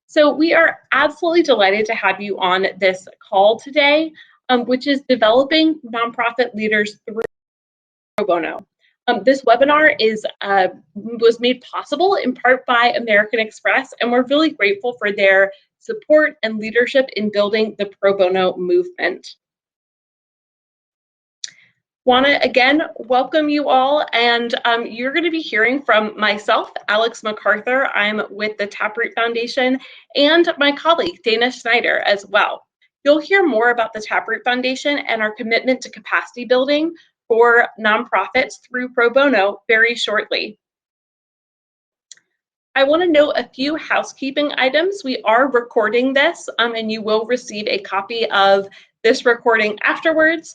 So we are absolutely delighted to have you on this call today, which is developing nonprofit leaders through Pro Bono. This webinar was made possible in part by American Express, and we're really grateful for their support and leadership in building the Pro Bono movement. Want to again welcome you all, and you're going to be hearing from myself, Alex MacArthur. I'm with the Taproot Foundation, and my colleague, Dana Schneider, as well. You'll hear more about the Taproot Foundation and our commitment to capacity building for nonprofits through Pro Bono very shortly. I want to note a few housekeeping items. We are recording this, and you will receive a copy of this recording afterwards.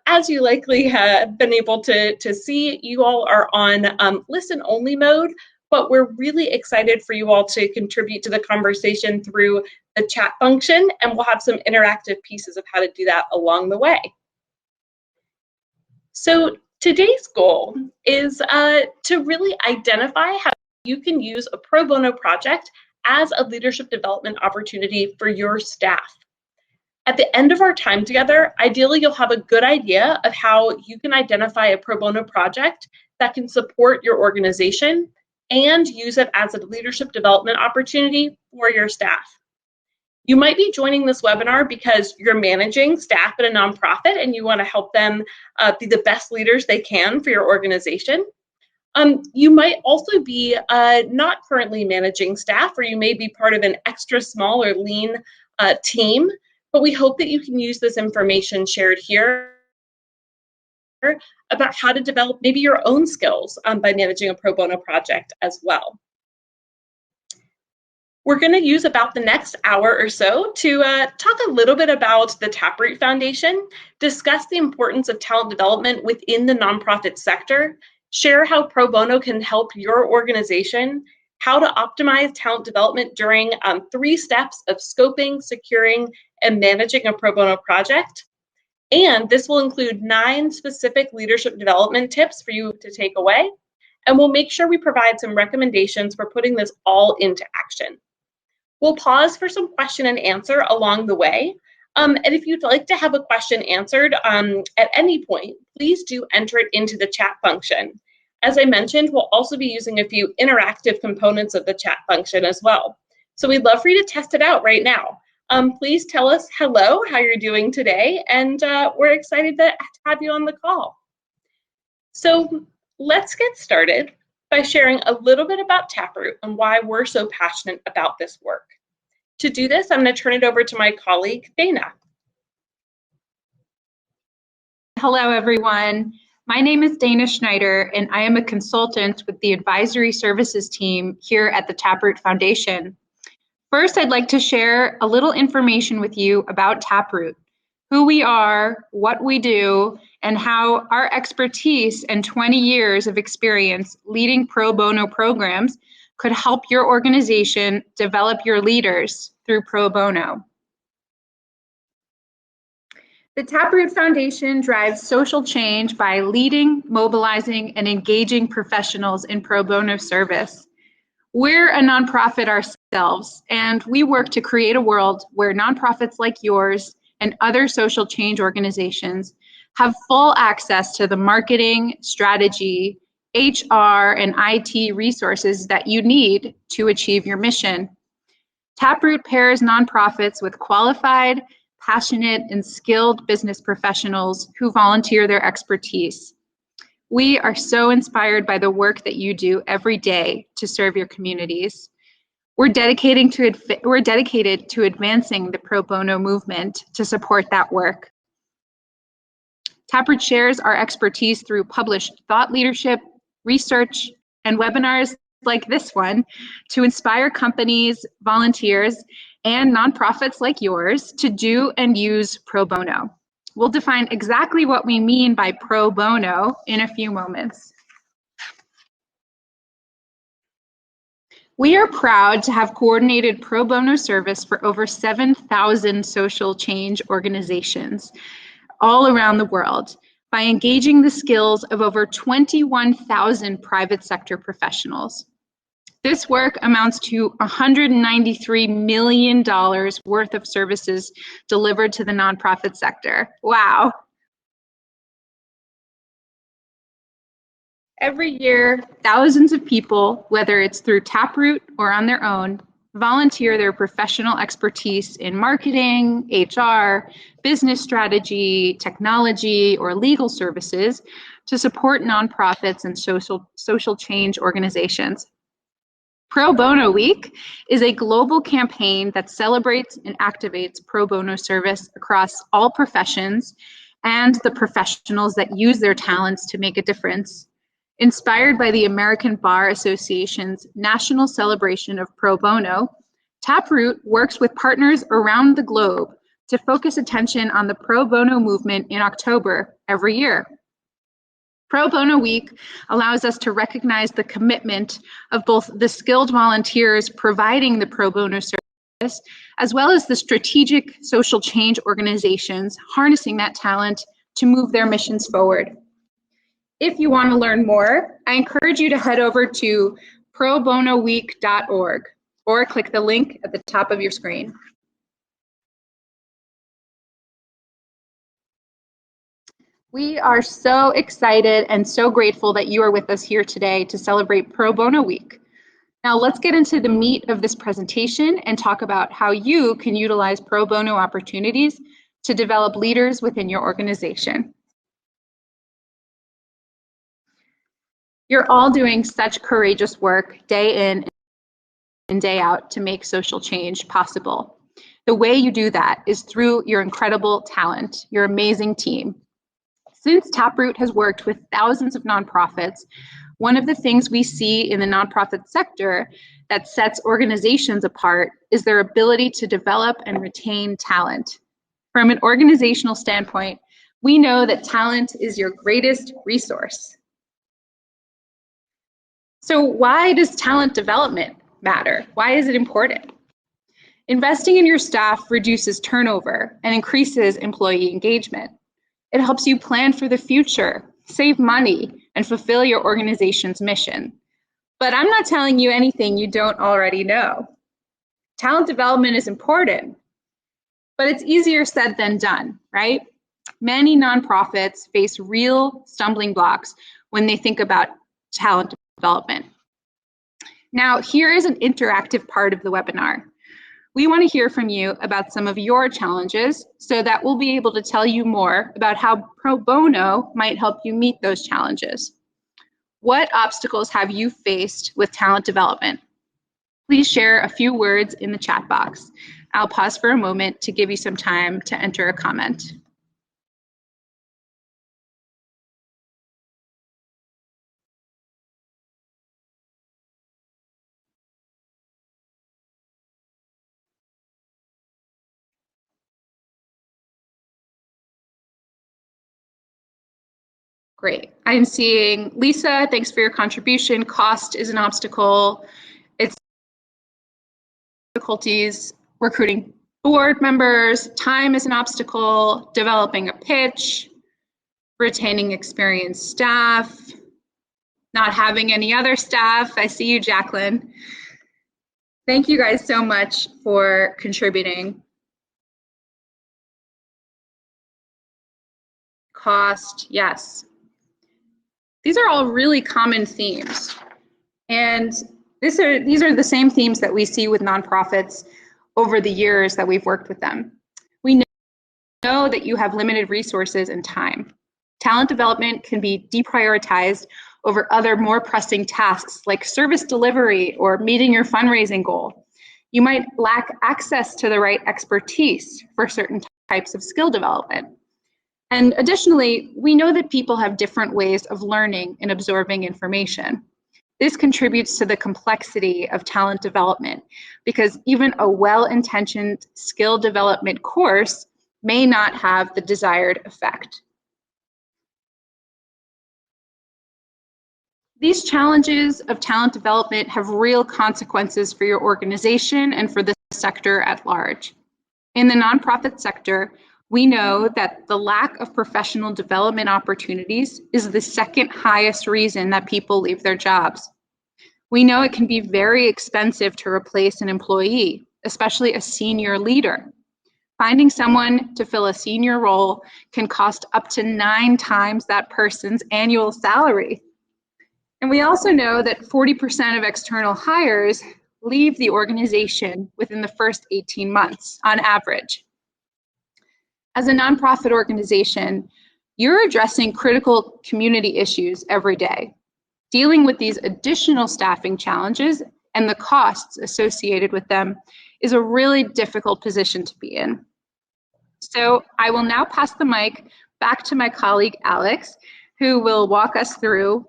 As you likely have been able to see, you all are on listen-only mode, but we're really excited for you all to contribute to the conversation through the chat function, and we'll have some interactive pieces of how to do that along the way. So today's goal is to really identify how you can use a pro bono project as a leadership development opportunity for your staff. At the end of our time together, ideally you'll have a good idea of how you can identify a pro bono project that can support your organization and use it as a leadership development opportunity for your staff. You might be joining this webinar because you're managing staff at a nonprofit and you want to help them be the best leaders they can for your organization. You might also be not currently managing staff, or you may be part of an extra small or lean team. But we hope that you can use this information shared here about how to develop maybe your own skills by managing a pro bono project as well. We're going to use about the next hour or so to talk a little bit about the Taproot Foundation, discuss the importance of talent development within the nonprofit sector, share how pro bono can help your organization, how to optimize talent development during 3 steps of scoping, securing, and managing a pro bono project. And this will include 9 specific leadership development tips for you to take away. And we'll make sure we provide some recommendations for putting this all into action. We'll pause for some question and answer along the way. And if you'd like to have a question answered at any point, please do enter it into the chat function. As I mentioned, we'll also be using a few interactive components of the chat function as well. So we'd love for you to test it out right now. Please tell us hello, how you're doing today, and we're excited to have you on the call. So let's get started by sharing a little bit about Taproot and why we're so passionate about this work. To do this, I'm going to turn it over to my colleague, Dana. Hello, everyone. My name is Dana Schneider, and I am a consultant with the advisory services team here at the Taproot Foundation. First, I'd like to share a little information with you about Taproot, who we are, what we do, and how our expertise and 20 years of experience leading pro bono programs could help your organization develop your leaders through pro bono. The Taproot Foundation drives social change by leading, mobilizing, and engaging professionals in pro bono service. We're a nonprofit ourselves, and we work to create a world where nonprofits like yours and other social change organizations have full access to the marketing, strategy, HR, and IT resources that you need to achieve your mission. Taproot pairs nonprofits with qualified, passionate, and skilled business professionals who volunteer their expertise. We are so inspired by the work that you do every day to serve your communities. We're dedicated to advancing the pro bono movement to support that work. Taproot shares our expertise through published thought leadership, research, and webinars like this one to inspire companies, volunteers, and nonprofits like yours to do and use pro bono. We'll define exactly what we mean by pro bono in a few moments. We are proud to have coordinated pro bono service for over 7,000 social change organizations all around the world by engaging the skills of over 21,000 private sector professionals. This work amounts to $193 million worth of services delivered to the nonprofit sector. Wow. Every year, thousands of people, whether it's through Taproot or on their own, volunteer their professional expertise in marketing, HR, business strategy, technology, or legal services to support nonprofits and social change organizations. Pro Bono Week is a global campaign that celebrates and activates pro bono service across all professions and the professionals that use their talents to make a difference. Inspired by the American Bar Association's National Celebration of Pro Bono, Taproot works with partners around the globe to focus attention on the pro bono movement in October every year. Pro Bono Week allows us to recognize the commitment of both the skilled volunteers providing the pro bono service, as well as the strategic social change organizations harnessing that talent to move their missions forward. If you want to learn more, I encourage you to head over to probonoweek.org or click the link at the top of your screen. We are so excited and so grateful that you are with us here today to celebrate Pro Bono Week. Now let's get into the meat of this presentation and talk about how you can utilize pro bono opportunities to develop leaders within your organization. You're all doing such courageous work day in and day out to make social change possible. The way you do that is through your incredible talent, your amazing team. Since Taproot has worked with thousands of nonprofits, one of the things we see in the nonprofit sector that sets organizations apart is their ability to develop and retain talent. From an organizational standpoint, we know that talent is your greatest resource. So why does talent development matter? Why is it important? Investing in your staff reduces turnover and increases employee engagement. It helps you plan for the future, save money, and fulfill your organization's mission. But I'm not telling you anything you don't already know. Talent development is important, but it's easier said than done, right? Many nonprofits face real stumbling blocks when they think about talent development. Now, here is an interactive part of the webinar. We want to hear from you about some of your challenges so that we'll be able to tell you more about how pro bono might help you meet those challenges. What obstacles have you faced with talent development? Please share a few words in the chat box. I'll pause for a moment to give you some time to enter a comment. Great. I'm seeing Lisa, thanks for your contribution. Cost is an obstacle. It's difficulties recruiting board members. Time is an obstacle. Developing a pitch. Retaining experienced staff. Not having any other staff. I see you, Jacqueline. Thank you guys so much for contributing. Cost, yes. These are all really common themes. And these are the same themes that we see with nonprofits over the years that we've worked with them. We know that you have limited resources and time. Talent development can be deprioritized over other more pressing tasks like service delivery or meeting your fundraising goal. You might lack access to the right expertise for certain types of skill development. And additionally, we know that people have different ways of learning and absorbing information. This contributes to the complexity of talent development because even a well-intentioned skill development course may not have the desired effect. These challenges of talent development have real consequences for your organization and for the sector at large. In the nonprofit sector, we know that the lack of professional development opportunities is the second highest reason that people leave their jobs. We know it can be very expensive to replace an employee, especially a senior leader. Finding someone to fill a senior role can cost up to 9 times that person's annual salary. And we also know that 40% of external hires leave the organization within the first 18 months on average. As a nonprofit organization, you're addressing critical community issues every day. Dealing with these additional staffing challenges and the costs associated with them is a really difficult position to be in. So I will now pass the mic back to my colleague, Alex, who will walk us through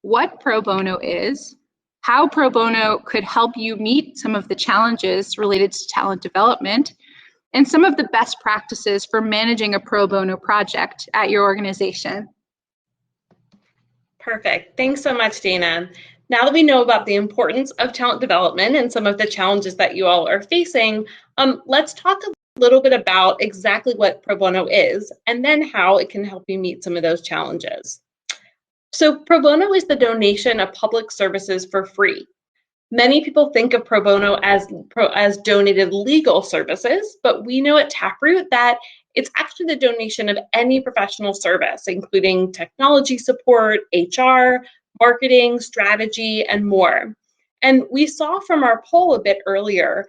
what Pro Bono is, how Pro Bono could help you meet some of the challenges related to talent development, and some of the best practices for managing a Pro Bono project at your organization. Perfect. Thanks so much, Dana. Now that we know about the importance of talent development and some of the challenges that you all are facing, let's talk a little bit about exactly what Pro Bono is and then how it can help you meet some of those challenges. So Pro Bono is the donation of public services for free. Many people think of Pro Bono as donated legal services, but we know at Taproot that it's actually the donation of any professional service, including technology support, HR, marketing, strategy, and more. And we saw from our poll a bit earlier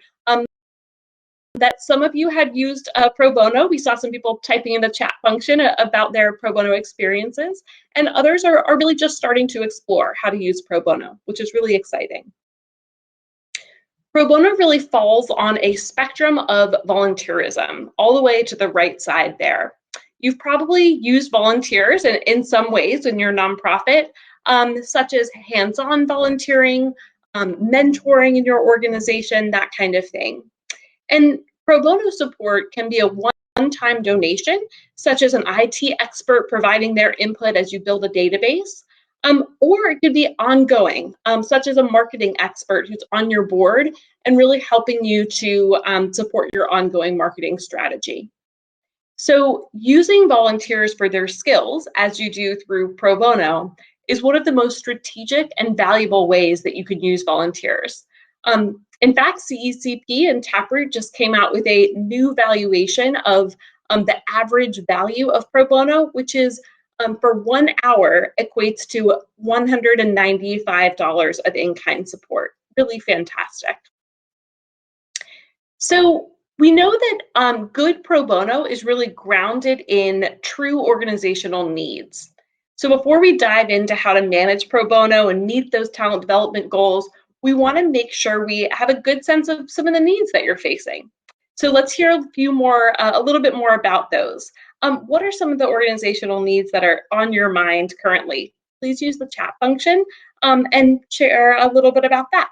that some of you had used Pro Bono. We saw some people typing in the chat function about their Pro Bono experiences, and others are really just starting to explore how to use Pro Bono, which is really exciting. Pro Bono really falls on a spectrum of volunteerism, all the way to the right side there. You've probably used volunteers in some ways in your nonprofit, such as hands-on volunteering, mentoring in your organization, that kind of thing. And Pro Bono support can be a one-time donation, such as an IT expert providing their input as you build a database, or it could be ongoing, such as a marketing expert who's on your board and really helping you to support your ongoing marketing strategy. So using volunteers for their skills, as you do through Pro Bono, is one of the most strategic and valuable ways that you can use volunteers. In fact, CECP and Taproot just came out with a new valuation of the average value of Pro Bono, which is for 1 hour equates to $195 of in-kind support. Really fantastic. So we know that good Pro Bono is really grounded in true organizational needs. So before we dive into how to manage Pro Bono and meet those talent development goals, we want to make sure we have a good sense of some of the needs that you're facing. So let's hear a little bit more about those. What are some of the organizational needs that are on your mind currently? Please use the chat function and share a little bit about that.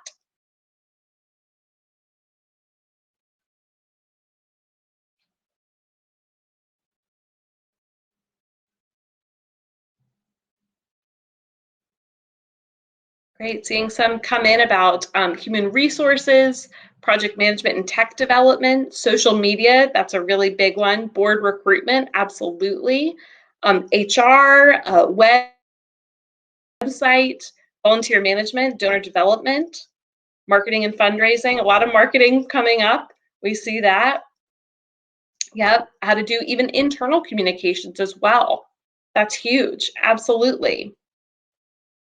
Great, seeing some come in about human resources, project management and tech development, social media, that's a really big one, board recruitment, absolutely, HR, website, volunteer management, donor development, marketing and fundraising, a lot of marketing coming up, we see that. Yep, how to do even internal communications as well. That's huge, absolutely.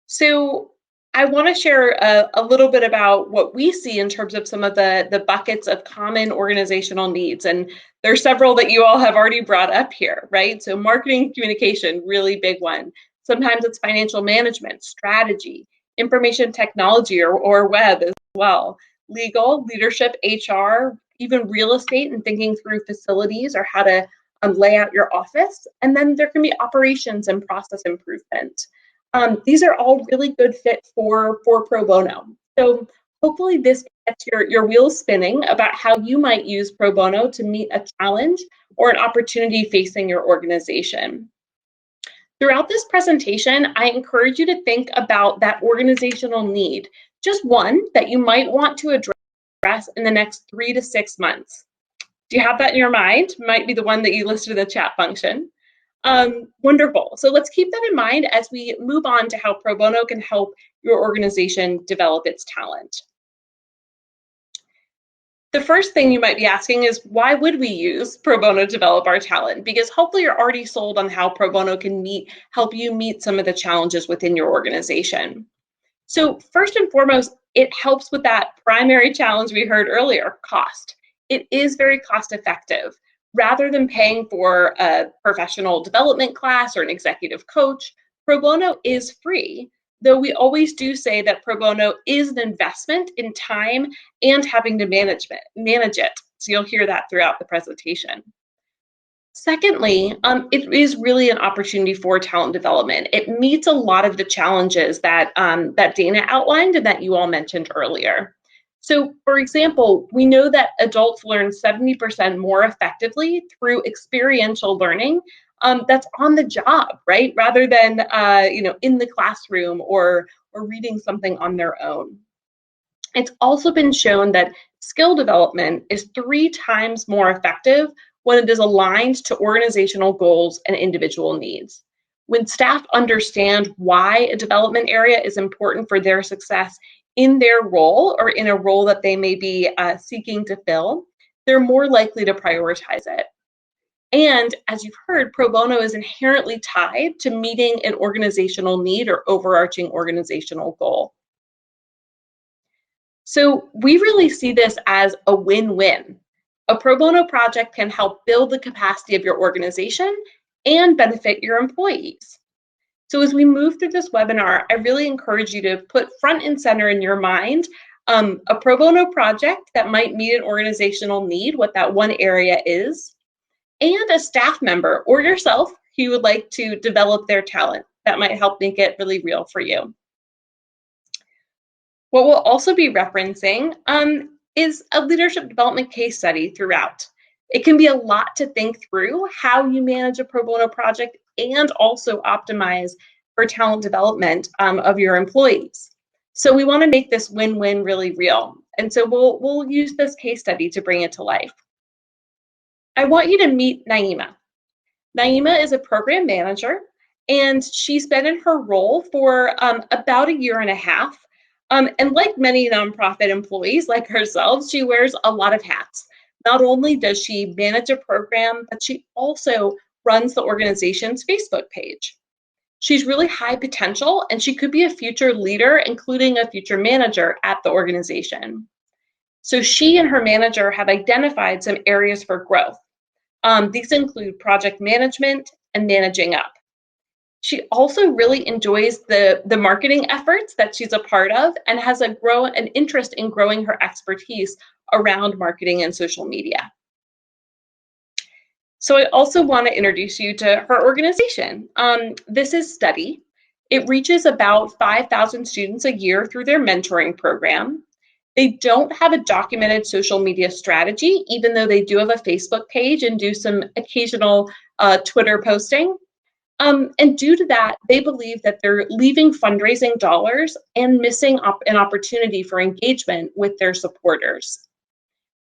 So I want to share a little bit about what we see in terms of some of the buckets of common organizational needs. And there's several that you all have already brought up here, right? So marketing communication, really big one. Sometimes it's financial management, strategy, information technology or web as well. Legal, leadership, HR, even real estate and thinking through facilities or how to lay out your office. And then there can be operations and process improvement. These are all really good fit for Pro Bono. So hopefully this gets your wheels spinning about how you might use Pro Bono to meet a challenge or an opportunity facing your organization. Throughout this presentation, I encourage you to think about that organizational need, just one that you might want to address in the next 3 to 6 months. Do you have that in your mind? Might be the one that you listed in the chat function. Wonderful. So let's keep that in mind as we move on to how Pro Bono can help your organization develop its talent. The first thing you might be asking is, why would we use Pro Bono to develop our talent? Because hopefully you're already sold on how Pro Bono can help you meet some of the challenges within your organization. So first and foremost, it helps with that primary challenge we heard earlier, cost. It is very cost effective. Rather than paying for a professional development class or an executive coach, Pro Bono is free, though we always do say that Pro Bono is an investment in time and having to manage it. So you'll hear that throughout the presentation. Secondly, it is really an opportunity for talent development. It meets a lot of the challenges that Dana outlined and that you all mentioned earlier. So, for example, we know that adults learn 70% more effectively through experiential learning that's on the job, right? Rather than in the classroom or reading something on their own. It's also been shown that skill development is 3 times more effective when it is aligned to organizational goals and individual needs. When staff understand why a development area is important for their success in their role or in a role that they may be seeking to fill, they're more likely to prioritize it. And as you've heard, Pro Bono is inherently tied to meeting an organizational need or overarching organizational goal. So we really see this as a win-win. A Pro Bono project can help build the capacity of your organization and benefit your employees. So as we move through this webinar, I really encourage you to put front and center in your mind a Pro Bono project that might meet an organizational need, what that one area is, and a staff member or yourself who would like to develop their talent. That might help make it really real for you. What we'll also be referencing is a leadership development case study throughout. It can be a lot to think through how you manage a Pro Bono project and also optimize for talent development of your employees. So we want to make this win-win really real. And so we'll use this case study to bring it to life. I want you to meet Naima. Naima is a program manager, and she's been in her role for about a year and a half. And like many nonprofit employees like herself, she wears a lot of hats. Not only does she manage a program, but she also runs the organization's Facebook page. She's really high potential, and she could be a future leader, including a future manager at the organization. So she and her manager have identified some areas for growth. These include project management and managing up. She also really enjoys the marketing efforts that she's a part of and has an interest in growing her expertise around marketing and social media. So I also want to introduce you to her organization. This is Study. It reaches about 5,000 students a year through their mentoring program. They don't have a documented social media strategy, even though they do have a Facebook page and do some occasional Twitter posting. And due to that, they believe that they're leaving fundraising dollars and missing an opportunity for engagement with their supporters.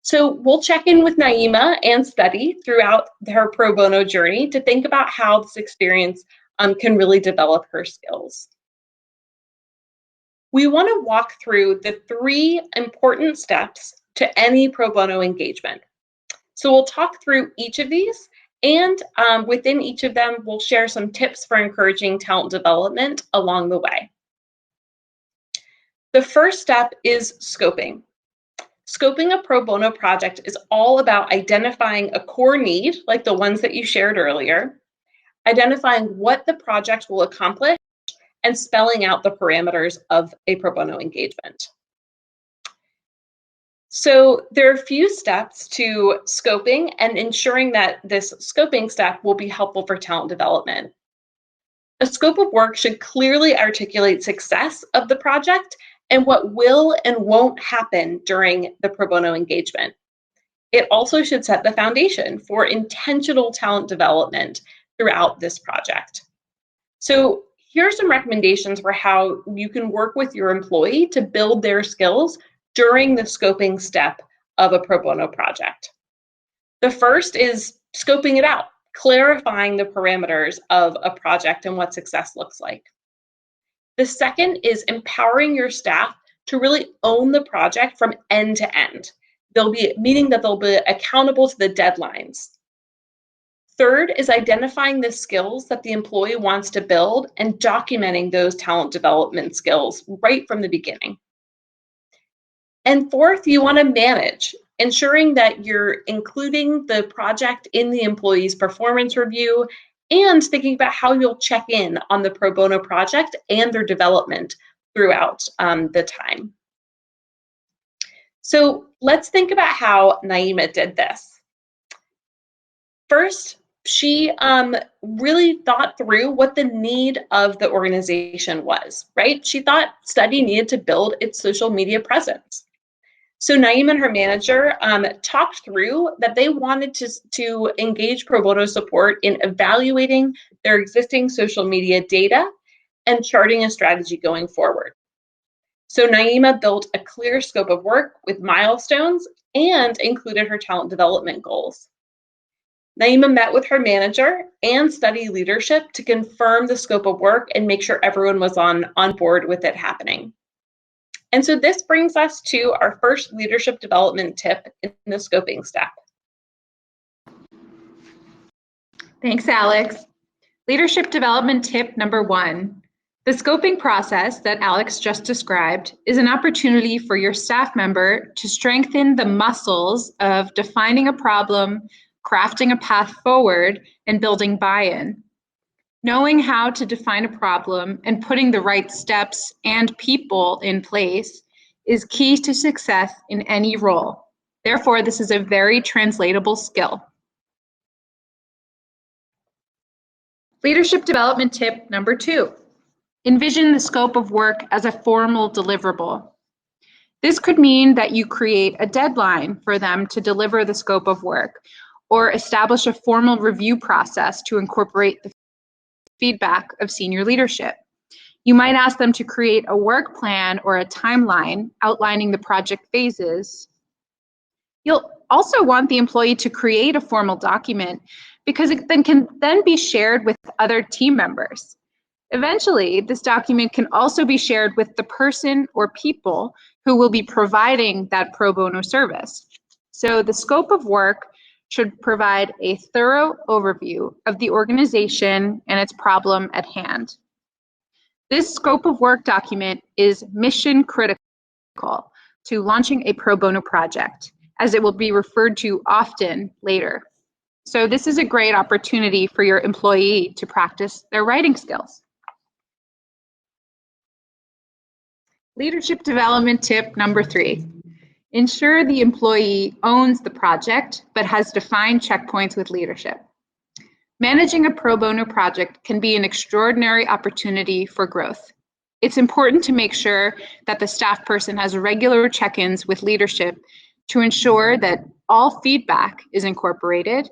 So we'll check in with Naima and Study throughout her pro bono journey to think about how this experience can really develop her skills. We want to walk through the 3 important steps to any pro bono engagement. So we'll talk through each of these, and within each of them, we'll share some tips for encouraging talent development along the way. The first step is scoping. Scoping a pro bono project is all about identifying a core need, like the ones that you shared earlier, identifying what the project will accomplish, and spelling out the parameters of a pro bono engagement. So there are a few steps to scoping and ensuring that this scoping step will be helpful for talent development. A scope of work should clearly articulate success of the project and what will and won't happen during the pro bono engagement. It also should set the foundation for intentional talent development throughout this project. So here are some recommendations for how you can work with your employee to build their skills during the scoping step of a pro bono project. The first is scoping it out, clarifying the parameters of a project and what success looks like. The second is empowering your staff to really own the project from end to end. Meaning that they'll be accountable to the deadlines. Third is identifying the skills that the employee wants to build and documenting those talent development skills right from the beginning. And fourth, you want to manage, ensuring that you're including the project in the employee's performance review and thinking about how you'll check in on the pro bono project and their development throughout the time. So let's think about how Naima did this. First, she really thought through what the need of the organization was, right? She thought study needed to build its social media presence. So Naima and her manager talked through that they wanted to engage Pro Bono Support in evaluating their existing social media data and charting a strategy going forward. So Naima built a clear scope of work with milestones and included her talent development goals. Naima met with her manager and study leadership to confirm the scope of work and make sure everyone was on board with it happening. And so this brings us to our first leadership development tip in the scoping step. Thanks, Alex. Leadership development tip number 1. The scoping process that Alex just described is an opportunity for your staff member to strengthen the muscles of defining a problem, crafting a path forward, and building buy-in. Knowing how to define a problem and putting the right steps and people in place is key to success in any role. Therefore, this is a very translatable skill. Leadership development tip number 2. Envision the scope of work as a formal deliverable. This could mean that you create a deadline for them to deliver the scope of work, or establish a formal review process to incorporate the feedback of senior leadership. You might ask them to create a work plan or a timeline outlining the project phases. You'll also want the employee to create a formal document because it can then be shared with other team members. Eventually, this document can also be shared with the person or people who will be providing that pro bono service. So the scope of work should provide a thorough overview of the organization and its problem at hand. This scope of work document is mission critical to launching a pro bono project, as it will be referred to often later. So this is a great opportunity for your employee to practice their writing skills. Leadership development tip number 3. Ensure the employee owns the project, but has defined checkpoints with leadership. Managing a pro bono project can be an extraordinary opportunity for growth. It's important to make sure that the staff person has regular check-ins with leadership to ensure that all feedback is incorporated,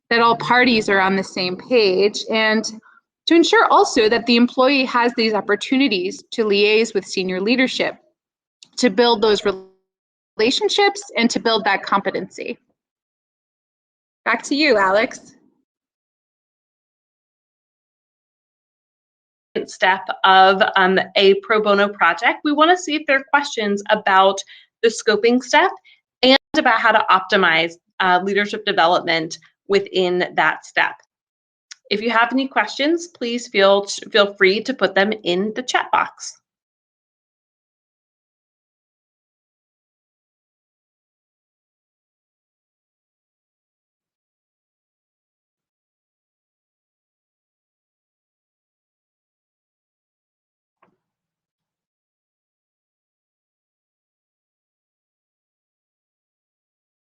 that all parties are on the same page, and to ensure also that the employee has these opportunities to liaise with senior leadership, to build those relationships and to build that competency. Back to you, Alex. Step of a pro bono project, we want to see if there are questions about the scoping step and about how to optimize leadership development within that step. If you have any questions, please feel free to put them in the chat box.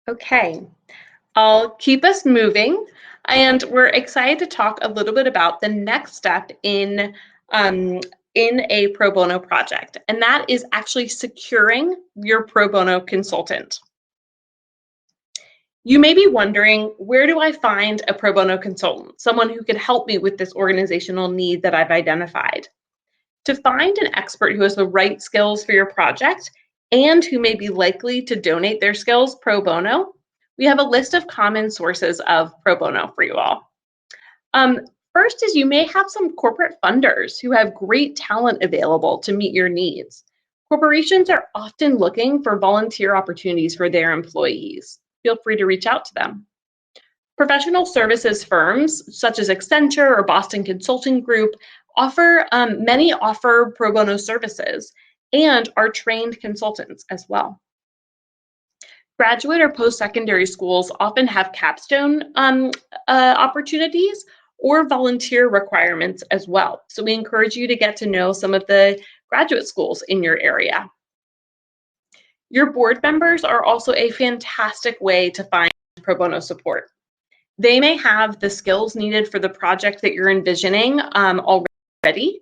Okay, I'll keep us moving, and we're excited to talk a little bit about the next step in a pro bono project, and that is actually securing your pro bono consultant. You may be wondering, where do I find a pro bono consultant, someone who can help me with this organizational need that I've identified? To find an expert who has the right skills for your project and who may be likely to donate their skills pro bono, we have a list of common sources of pro bono for you all. First is you may have some corporate funders who have great talent available to meet your needs. Corporations are often looking for volunteer opportunities for their employees. Feel free to reach out to them. Professional services firms such as Accenture or Boston Consulting Group many offer pro bono services and are trained consultants as well. Graduate or post-secondary schools often have capstone opportunities or volunteer requirements as well. So we encourage you to get to know some of the graduate schools in your area. Your board members are also a fantastic way to find pro bono support. They may have the skills needed for the project that you're envisioning already,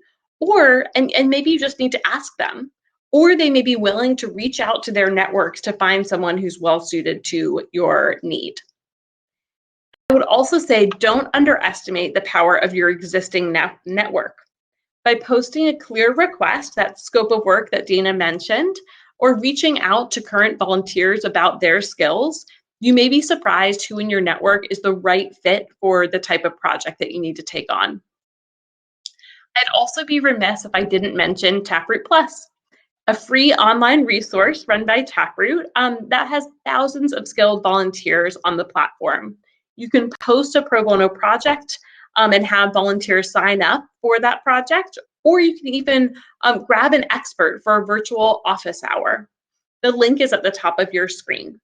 and maybe you just need to ask them, or they may be willing to reach out to their networks to find someone who's well suited to your need. I would also say don't underestimate the power of your existing network. By posting a clear request, that scope of work that Dana mentioned, or reaching out to current volunteers about their skills, you may be surprised who in your network is the right fit for the type of project that you need to take on. I'd also be remiss if I didn't mention Taproot Plus, a free online resource run by Taproot that has thousands of skilled volunteers on the platform. You can post a pro bono project and have volunteers sign up for that project, or you can even grab an expert for a virtual office hour. The link is at the top of your screen.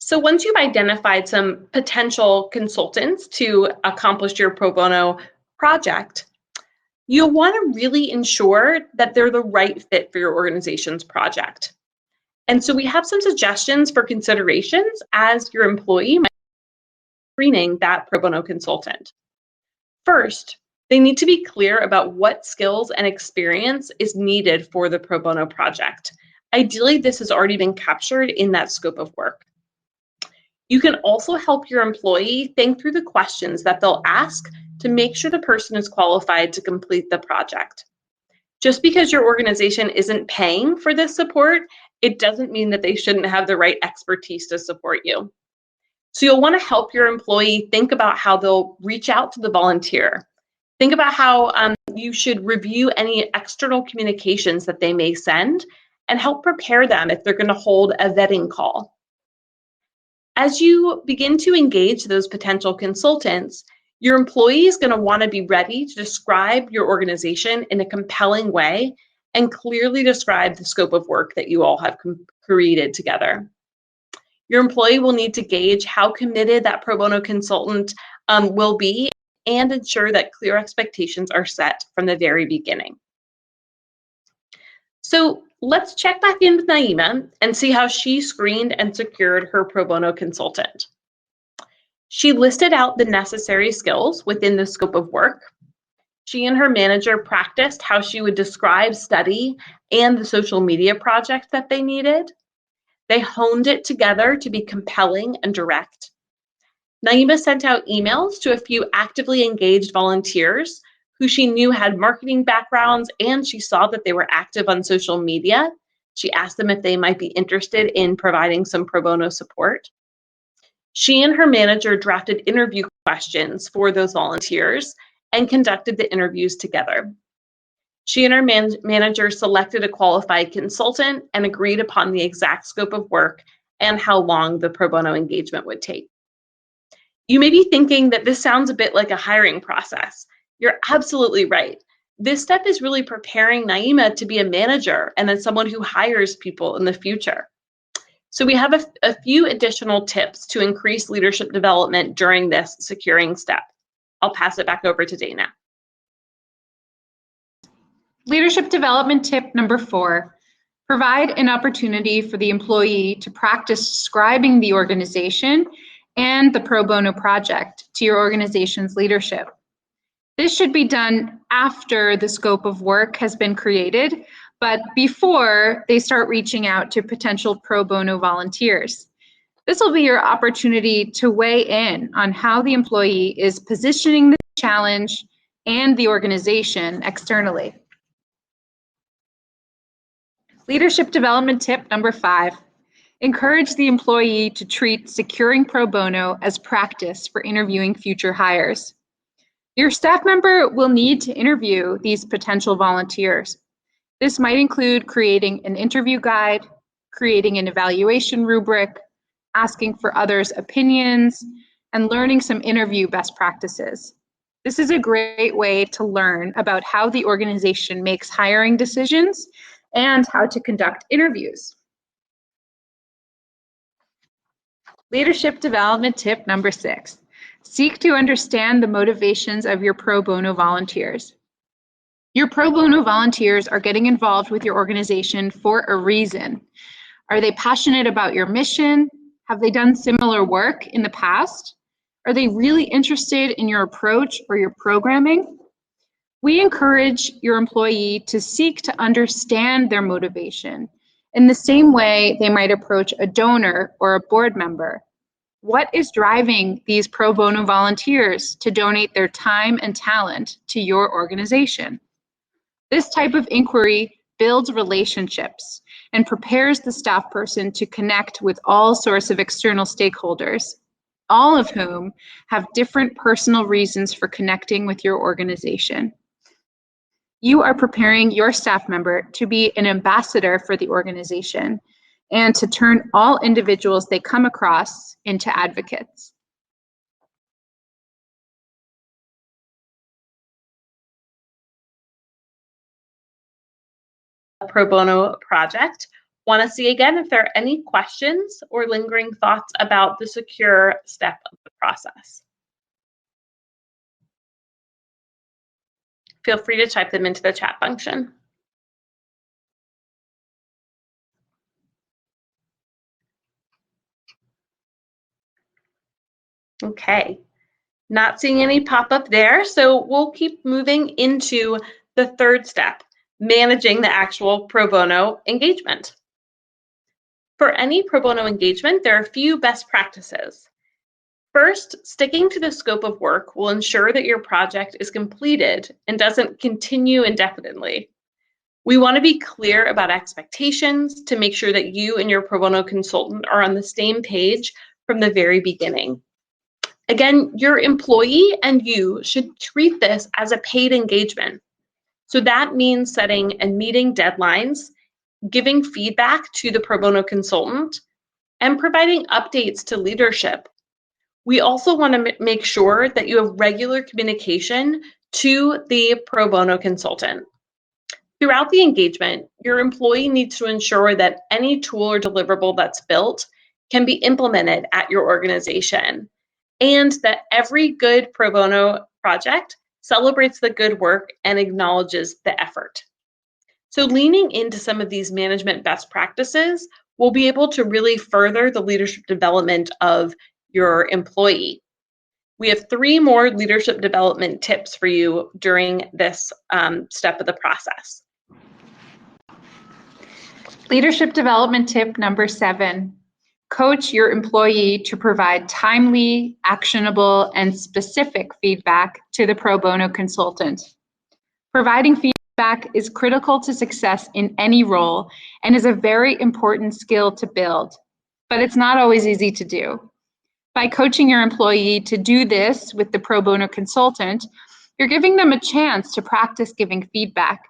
So once you've identified some potential consultants to accomplish your pro bono project, you'll want to really ensure that they're the right fit for your organization's project. And so we have some suggestions for considerations as your employee might be screening that pro bono consultant. First, they need to be clear about what skills and experience is needed for the pro bono project. Ideally, this has already been captured in that scope of work. You can also help your employee think through the questions that they'll ask to make sure the person is qualified to complete the project. Just because your organization isn't paying for this support, it doesn't mean that they shouldn't have the right expertise to support you. So you'll want to help your employee think about how they'll reach out to the volunteer. Think about how you should review any external communications that they may send and help prepare them if they're going to hold a vetting call. As you begin to engage those potential consultants, your employee is going to want to be ready to describe your organization in a compelling way and clearly describe the scope of work that you all have created together. Your employee will need to gauge how committed that pro bono consultant will be and ensure that clear expectations are set from the very beginning. So let's check back in with Naima and see how she screened and secured her pro bono consultant. She listed out the necessary skills within the scope of work. She and her manager practiced how she would describe study and the social media project that they needed. They honed it together to be compelling and direct. Naima sent out emails to a few actively engaged volunteers who she knew had marketing backgrounds, and she saw that they were active on social media. She asked them if they might be interested in providing some pro bono support. She and her manager drafted interview questions for those volunteers and conducted the interviews together. She and her manager selected a qualified consultant and agreed upon the exact scope of work and how long the pro bono engagement would take. You may be thinking that this sounds a bit like a hiring process. You're absolutely right. This step is really preparing Naima to be a manager and then someone who hires people in the future. So we have a few additional tips to increase leadership development during this securing step. I'll pass it back over to Dana. Leadership development tip number 4, provide an opportunity for the employee to practice describing the organization and the pro bono project to your organization's leadership. This should be done after the scope of work has been created, but before they start reaching out to potential pro bono volunteers. This will be your opportunity to weigh in on how the employee is positioning the challenge and the organization externally. Leadership development tip number 5, Encourage the employee to treat securing pro bono as practice for interviewing future hires. Your staff member will need to interview these potential volunteers. This might include creating an interview guide, creating an evaluation rubric, asking for others' opinions, and learning some interview best practices. This is a great way to learn about how the organization makes hiring decisions and how to conduct interviews. Leadership development tip number 6. Seek to understand the motivations of your pro bono volunteers. Your pro bono volunteers are getting involved with your organization for a reason. Are they passionate about your mission? Have they done similar work in the past? Are they really interested in your approach or your programming? We encourage your employee to seek to understand their motivation in the same way they might approach a donor or a board member. What is driving these pro bono volunteers to donate their time and talent to your organization? This type of inquiry builds relationships and prepares the staff person to connect with all sorts of external stakeholders, all of whom have different personal reasons for connecting with your organization. You are preparing your staff member to be an ambassador for the organization and to turn all individuals they come across into advocates. Pro bono project. Want to see again if there are any questions or lingering thoughts about the secure step of the process. Feel free to type them into the chat function. Okay, not seeing any pop up there, so we'll keep moving into the third step, managing the actual pro bono engagement. For any pro bono engagement, there are a few best practices. First, sticking to the scope of work will ensure that your project is completed and doesn't continue indefinitely. We want to be clear about expectations to make sure that you and your pro bono consultant are on the same page from the very beginning. Again, your employee and you should treat this as a paid engagement. So that means setting and meeting deadlines, giving feedback to the pro bono consultant, and providing updates to leadership. We also want to make sure that you have regular communication to the pro bono consultant. Throughout the engagement, your employee needs to ensure that any tool or deliverable that's built can be implemented at your organization, and that every good pro bono project celebrates the good work and acknowledges the effort. So leaning into some of these management best practices will be able to really further the leadership development of your employee. We have 3 more leadership development tips for you during this step of the process. Leadership development tip number 7. Coach your employee to provide timely, actionable, and specific feedback to the pro bono consultant. Providing feedback is critical to success in any role and is a very important skill to build, but it's not always easy to do. By coaching your employee to do this with the pro bono consultant, you're giving them a chance to practice giving feedback,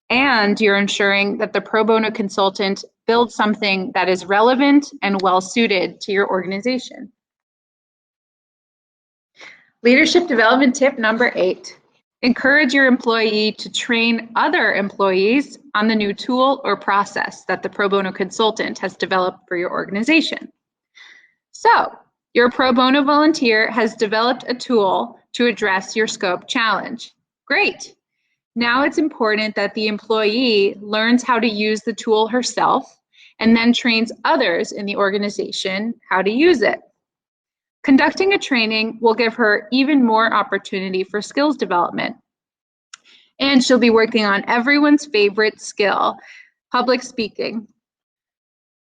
and you're ensuring that the pro bono consultant builds something that is relevant and well suited to your organization. Leadership development tip number 8. Encourage your employee to train other employees on the new tool or process that the pro bono consultant has developed for your organization. So, your pro bono volunteer has developed a tool to address your scope challenge. Great. Now it's important that the employee learns how to use the tool herself and then trains others in the organization how to use it. Conducting a training will give her even more opportunity for skills development. And she'll be working on everyone's favorite skill, public speaking.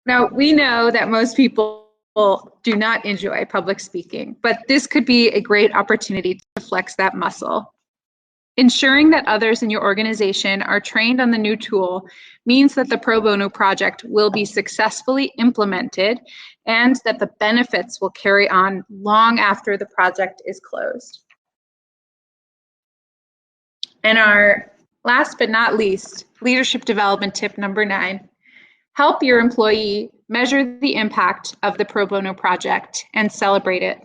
Now, we know that most people do not enjoy public speaking, but this could be a great opportunity to flex that muscle. Ensuring that others in your organization are trained on the new tool means that the pro bono project will be successfully implemented and that the benefits will carry on long after the project is closed. And our last but not least, leadership development tip number 9, help your employee measure the impact of the pro bono project and celebrate it.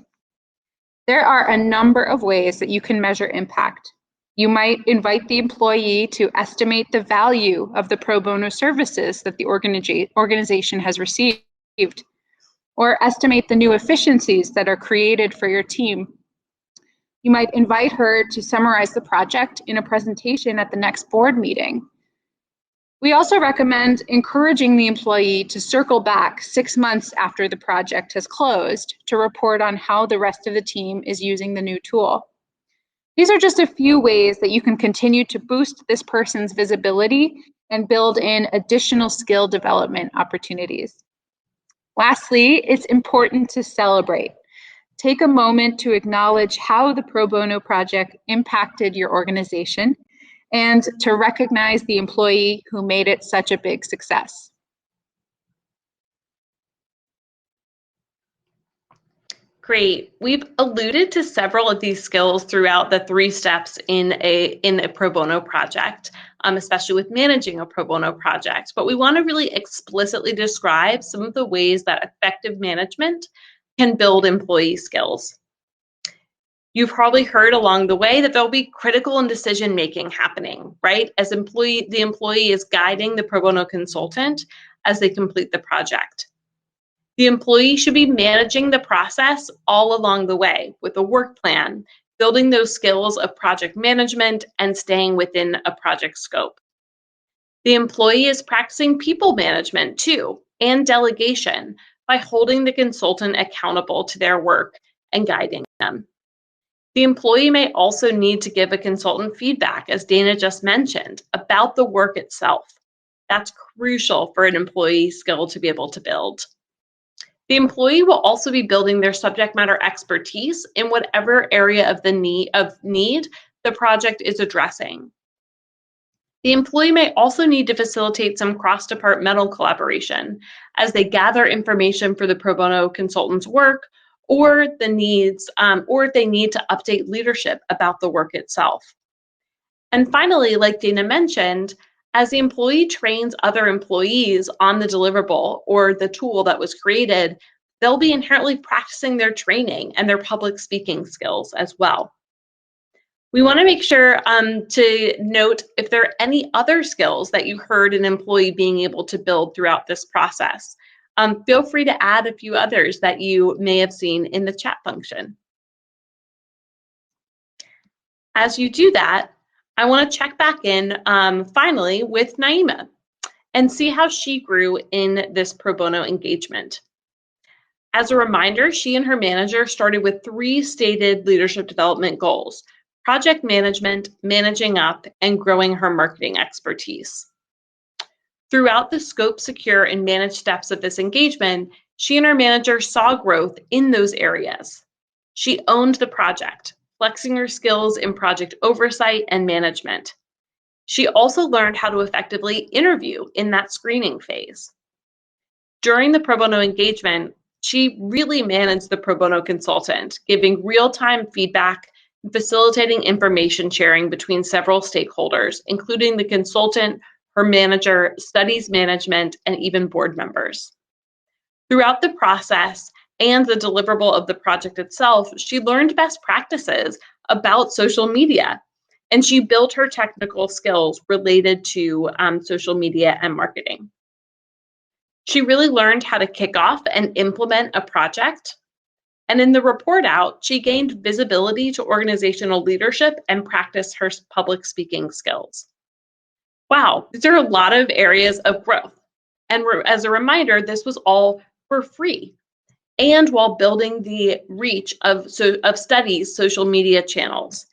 There are a number of ways that you can measure impact. You might invite the employee to estimate the value of the pro bono services that the organization has received, or estimate the new efficiencies that are created for your team. You might invite her to summarize the project in a presentation at the next board meeting. We also recommend encouraging the employee to circle back 6 months after the project has closed to report on how the rest of the team is using the new tool. These are just a few ways that you can continue to boost this person's visibility and build in additional skill development opportunities. Lastly, it's important to celebrate. Take a moment to acknowledge how the pro bono project impacted your organization and to recognize the employee who made it such a big success. Great. We've alluded to several of these skills throughout the 3 steps in a pro bono project, especially with managing a pro bono project. But we want to really explicitly describe some of the ways that effective management can build employee skills. You've probably heard along the way that there'll be critical and decision-making happening, right? As the employee is guiding the pro bono consultant as they complete the project. The employee should be managing the process all along the way with a work plan, building those skills of project management and staying within a project scope. The employee is practicing people management too, and delegation by holding the consultant accountable to their work and guiding them. The employee may also need to give a consultant feedback, as Dana just mentioned, about the work itself. That's crucial for an employee skill to be able to build. The employee will also be building their subject matter expertise in whatever area of need the project is addressing. The employee may also need to facilitate some cross-departmental collaboration as they gather information for the pro bono consultant's work, or if they need to update leadership about the work itself. And finally, like Dana mentioned, as the employee trains other employees on the deliverable or the tool that was created, they'll be inherently practicing their training and their public speaking skills as well. We want to make sure to note if there are any other skills that you heard an employee being able to build throughout this process. Feel free to add a few others that you may have seen in the chat function. As you do that, I want to check back in finally with Naima and see how she grew in this pro bono engagement. As a reminder, she and her manager started with 3 stated leadership development goals: project management, managing up, and growing her marketing expertise. Throughout the scope, secure, and manage steps of this engagement, she and her manager saw growth in those areas. She owned the project, flexing her skills in project oversight and management. She also learned how to effectively interview in that screening phase. During the pro bono engagement, she really managed the pro bono consultant, giving real-time feedback and facilitating information sharing between several stakeholders, including the consultant, her manager, studies management, and even board members. Throughout the process and the deliverable of the project itself, she learned best practices about social media, and she built her technical skills related to social media and marketing. She really learned how to kick off and implement a project. And in the report out, she gained visibility to organizational leadership and practiced her public speaking skills. Wow, these are a lot of areas of growth. And as a reminder, this was all for free and while building the reach of studies' social media channels.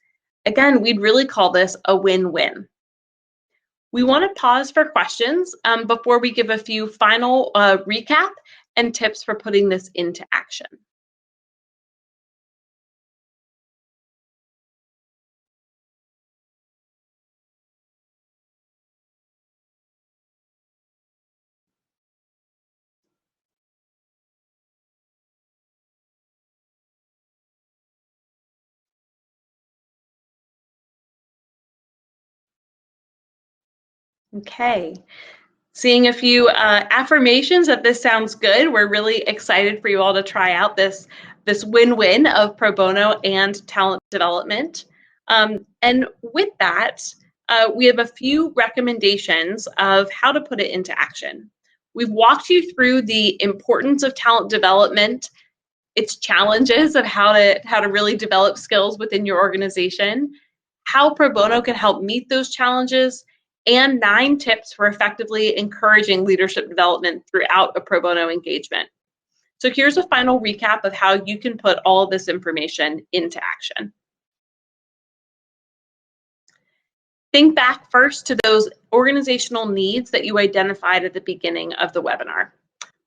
Again, we'd really call this a win-win. We want to pause for questions before we give a few final recap and tips for putting this into action. Okay. Seeing a few affirmations that this sounds good. We're really excited for you all to try out this win-win of pro bono and talent development. And with that, we have a few recommendations of how to put it into action. We've walked you through the importance of talent development, its challenges of how to really develop skills within your organization, how pro bono can help meet those challenges, and 9 tips for effectively encouraging leadership development throughout a pro bono engagement. So here's a final recap of how you can put all of this information into action. Think back first to those organizational needs that you identified at the beginning of the webinar.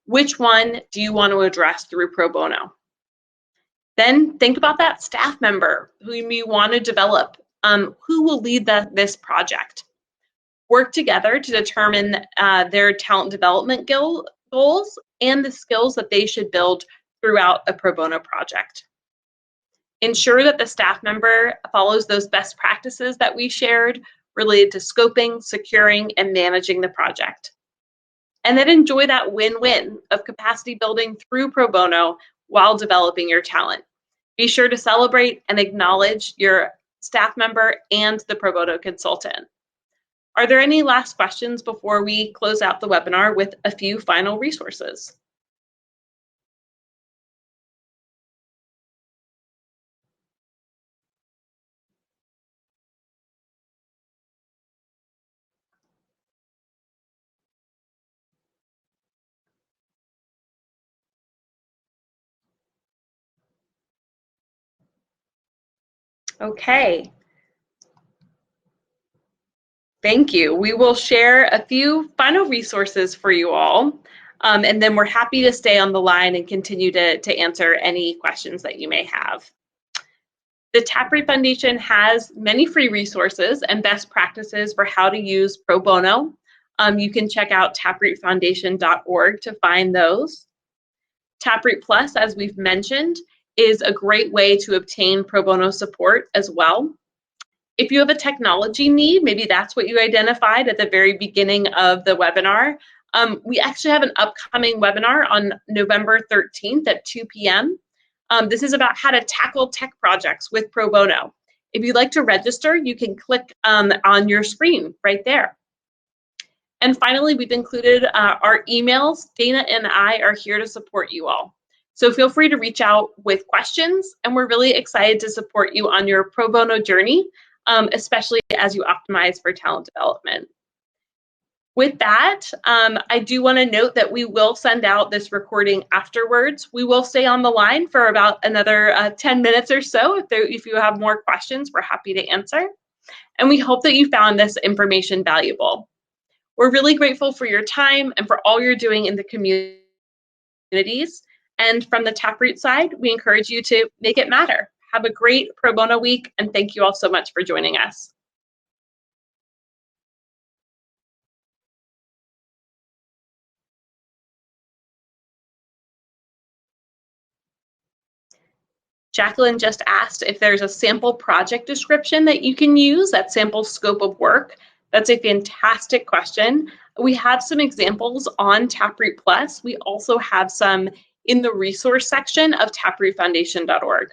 Which one do you want to address through pro bono? Then think about that staff member whom you want to develop. Who will lead this project? Work together to determine their talent development goals and the skills that they should build throughout a pro bono project. Ensure that the staff member follows those best practices that we shared related to scoping, securing, and managing the project. And then enjoy that win-win of capacity building through pro bono while developing your talent. Be sure to celebrate and acknowledge your staff member and the pro bono consultant. Are there any last questions before we close out the webinar with a few final resources? Okay. Thank you. We will share a few final resources for you all, and then we're happy to stay on the line and continue to answer any questions that you may have. The Taproot Foundation has many free resources and best practices for how to use pro bono. You can check out taprootfoundation.org to find those. Taproot Plus, as we've mentioned, is a great way to obtain pro bono support as well. If you have a technology need, maybe that's what you identified at the very beginning of the webinar. We actually have an upcoming webinar on November 13th at 2 p.m. This is about how to tackle tech projects with pro bono. If you'd like to register, you can click on your screen right there. And finally, we've included our emails. Dana and I are here to support you all. So feel free to reach out with questions, and we're really excited to support you on your pro bono journey, especially as you optimize for talent development. With that, I do want to note that we will send out this recording afterwards. We will stay on the line for about another 10 minutes or so. If you have more questions, we're happy to answer. And we hope that you found this information valuable. We're really grateful for your time and for all you're doing in the communities. And from the Taproot side, we encourage you to make it matter. Have a great pro bono week, and thank you all so much for joining us. Jacqueline just asked if there's a sample project description that you can use, that sample scope of work. That's a fantastic question. We have some examples on Taproot Plus. We also have some in the resource section of taprootfoundation.org.